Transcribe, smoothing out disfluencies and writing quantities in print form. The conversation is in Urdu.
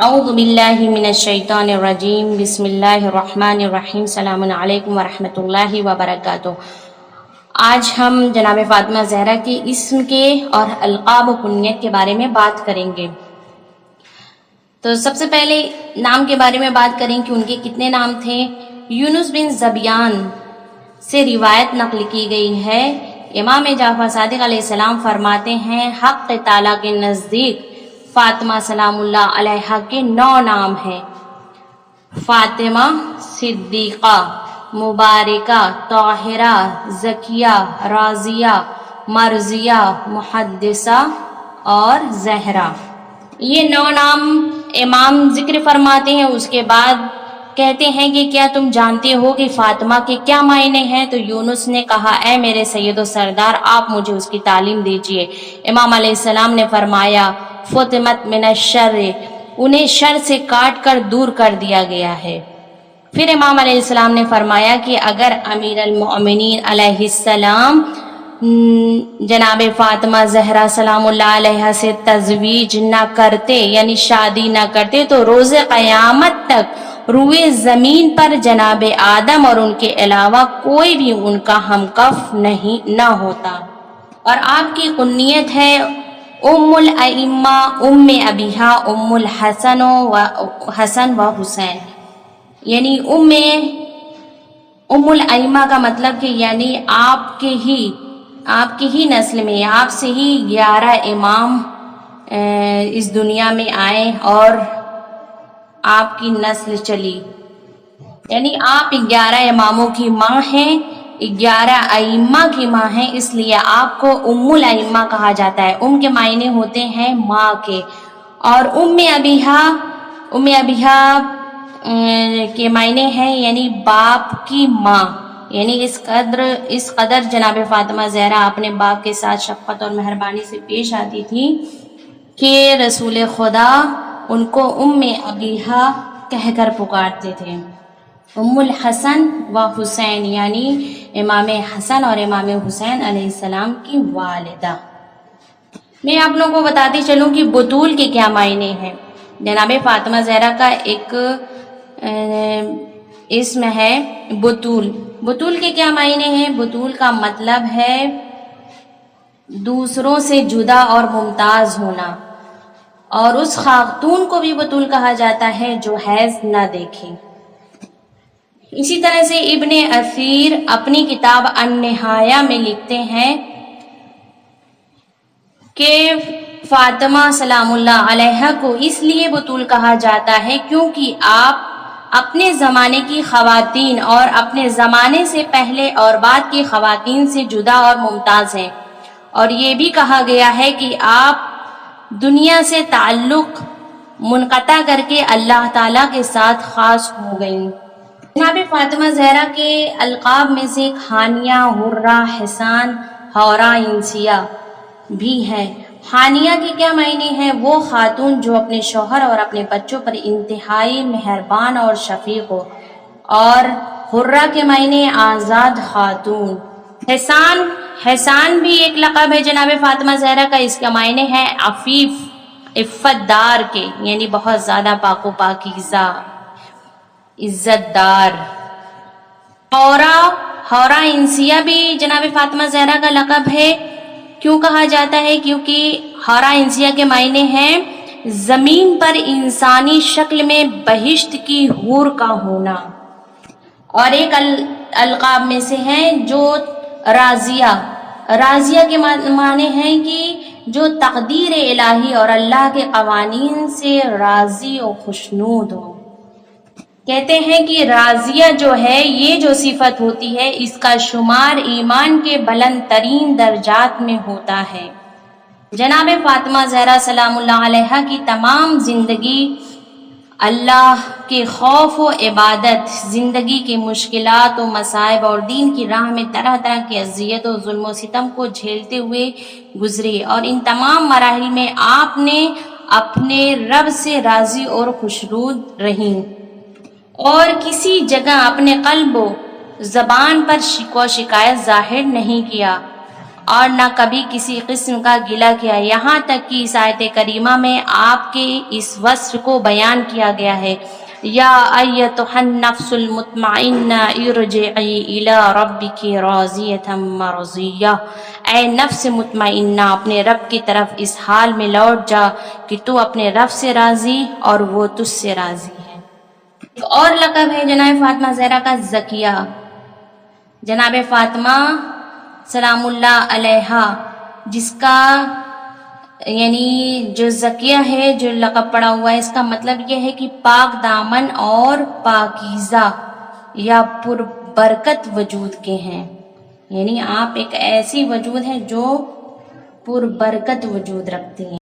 اعوذ باللہ من الشیطان الرجیم بسم اللہ الرحمن الرحیم السلام علیکم ورحمۃ اللہ وبرکاتہ۔ آج ہم جناب فاطمہ زہرا کے اسم کے اور القاب و کنیت کے بارے میں بات کریں گے۔ تو سب سے پہلے نام کے بارے میں بات کریں کہ ان کے کتنے نام تھے۔ یونس بن زبیان سے روایت نقل کی گئی ہے، امام جعفر صادق علیہ السلام فرماتے ہیں حق تعالیٰ کے نزدیک فاطمہ سلام اللہ علیہ کے 9 نام ہیں: فاطمہ، صدیقہ، مبارکہ، طاہرہ، زکیہ، راضیہ، مرضیہ، محدثہ اور زہرا۔ یہ 9 نام امام ذکر فرماتے ہیں۔ اس کے بعد کہتے ہیں کہ کیا تم جانتے ہو کہ فاطمہ کے کیا معنی ہیں؟ تو یونس نے کہا اے میرے سید و سردار، آپ مجھے اس کی تعلیم دیجیے۔ امام علیہ السلام نے فرمایا فطمت من الشر، انہیں شر سے کاٹ کر دور کر دیا گیا ہے۔ پھر امام علیہ السلام نے فرمایا کہ اگر امیر المؤمنین علیہ السلام جناب فاطمہ زہرا سلام اللہ علیہ سے تزویج نہ کرتے، یعنی شادی نہ کرتے، تو روز قیامت تک روئے زمین پر جناب آدم اور ان کے علاوہ کوئی بھی ان کا ہمکف نہ ہوتا۔ اور آپ کی کنیت ہے ام الائمہ، ام ابیہا، ام الحسن و حسین، یعنی ام الائمہ کا مطلب کہ یعنی آپ کے ہی نسل میں، آپ سے ہی 11 امام اس دنیا میں آئے اور آپ کی نسل چلی، یعنی آپ 11 اماموں کی ماں ہیں، 11 ائمہ کی ماں ہیں، اس لیے آپ کو ام الائمہ کہا جاتا ہے۔ ام کے معنی ہوتے ہیں ماں کے، اور ام ابیہا کے معنی ہیں یعنی باپ کی ماں، یعنی اس قدر جناب فاطمہ زہرا اپنے باپ کے ساتھ شفقت اور مہربانی سے پیش آتی تھی کہ رسول خدا ان کو ام ابیہا کہہ کر پکارتے تھے۔ ام الحسن و حسین یعنی امام حسن اور امام حسین علیہ السلام کی والدہ۔ میں آپ لوگوں کو بتاتی چلوں کہ بطول کے کیا معنی ہیں۔ جناب فاطمہ زہرا کا ایک اسم ہے بطول۔ بطول کے کیا معنی ہیں؟ بطول کا مطلب ہے دوسروں سے جدا اور ممتاز ہونا، اور اس خاتون کو بھی بطول کہا جاتا ہے جو حیض نہ دیکھے۔ اسی طرح سے ابن اثیر اپنی کتاب النہایہ میں لکھتے ہیں کہ فاطمہ سلام اللہ علیہ کو اس لیے بطول کہا جاتا ہے کیونکہ آپ اپنے زمانے کی خواتین اور اپنے زمانے سے پہلے اور بعد کی خواتین سے جدا اور ممتاز ہیں، اور یہ بھی کہا گیا ہے کہ آپ دنیا سے تعلق منقطع کر کے اللہ تعالیٰ کے ساتھ خاص ہو گئیں۔ جناب فاطمہ زہرا کے القاب میں سے ہانیہ، حرہ، حسان، حورہ انسیہ بھی ہیں۔ ہانیہ کے کیا معنی ہیں؟ وہ خاتون جو اپنے شوہر اور اپنے بچوں پر انتہائی مہربان اور شفیق ہو، اور حرہ کے معنی آزاد خاتون۔ حسان بھی ایک لقب ہے جناب فاطمہ زہرا کا، اس کا معنی ہے عفیف، عفت دار کے، یعنی بہت زیادہ پاک و پاکیزہ، عزت دار۔ حورہ انسیہ بھی جناب فاطمہ زہرا کا لقب ہے۔ کیوں کہا جاتا ہے؟ کیونکہ حورہ انسیہ کے معنی ہیں زمین پر انسانی شکل میں بہشت کی حور کا ہونا۔ اور ایک القاب میں سے ہیں جو راضیہ کے معنی ہیں کہ جو تقدیر الہی اور اللہ کے قوانین سے راضی و خوشنود ہو۔ کہتے ہیں کہ راضیہ جو ہے، یہ جو صفت ہوتی ہے، اس کا شمار ایمان کے بلند ترین درجات میں ہوتا ہے۔ جناب فاطمہ زہرا سلام اللہ علیہ کی تمام زندگی اللہ کے خوف و عبادت، زندگی کی مشکلات و مصائب اور دین کی راہ میں طرح طرح کی اذیت و ظلم و ستم کو جھیلتے ہوئے گزری، اور ان تمام مراحل میں آپ نے اپنے رب سے راضی اور خوشنود رہیں، اور کسی جگہ اپنے قلب و زبان پر شکوہ شکایت ظاہر نہیں کیا، اور نہ کبھی کسی قسم کا گلہ کیا، یہاں تک کہ اس آیت کریمہ میں آپ کے اس وصف کو بیان کیا گیا ہے، یا ایتھا النفس المطمئنہ ارجعی الی ربک راضیۃ مرضیہ، اے نفس مطمئنہ اپنے رب کی طرف اس حال میں لوٹ جا کہ تو اپنے رب سے راضی اور وہ تجھ سے راضی ہے۔ ایک اور لقب ہے جناب فاطمہ زہرا کا زکیہ۔ جناب فاطمہ سلام اللہ علیہا، جس کا یعنی جو زکیہ ہے، جو لقب پڑا ہوا ہے، اس کا مطلب یہ ہے کہ پاک دامن اور پاکیزہ یا پربرکت وجود کے ہیں، یعنی آپ ایک ایسی وجود ہے جو پربرکت وجود رکھتی ہیں۔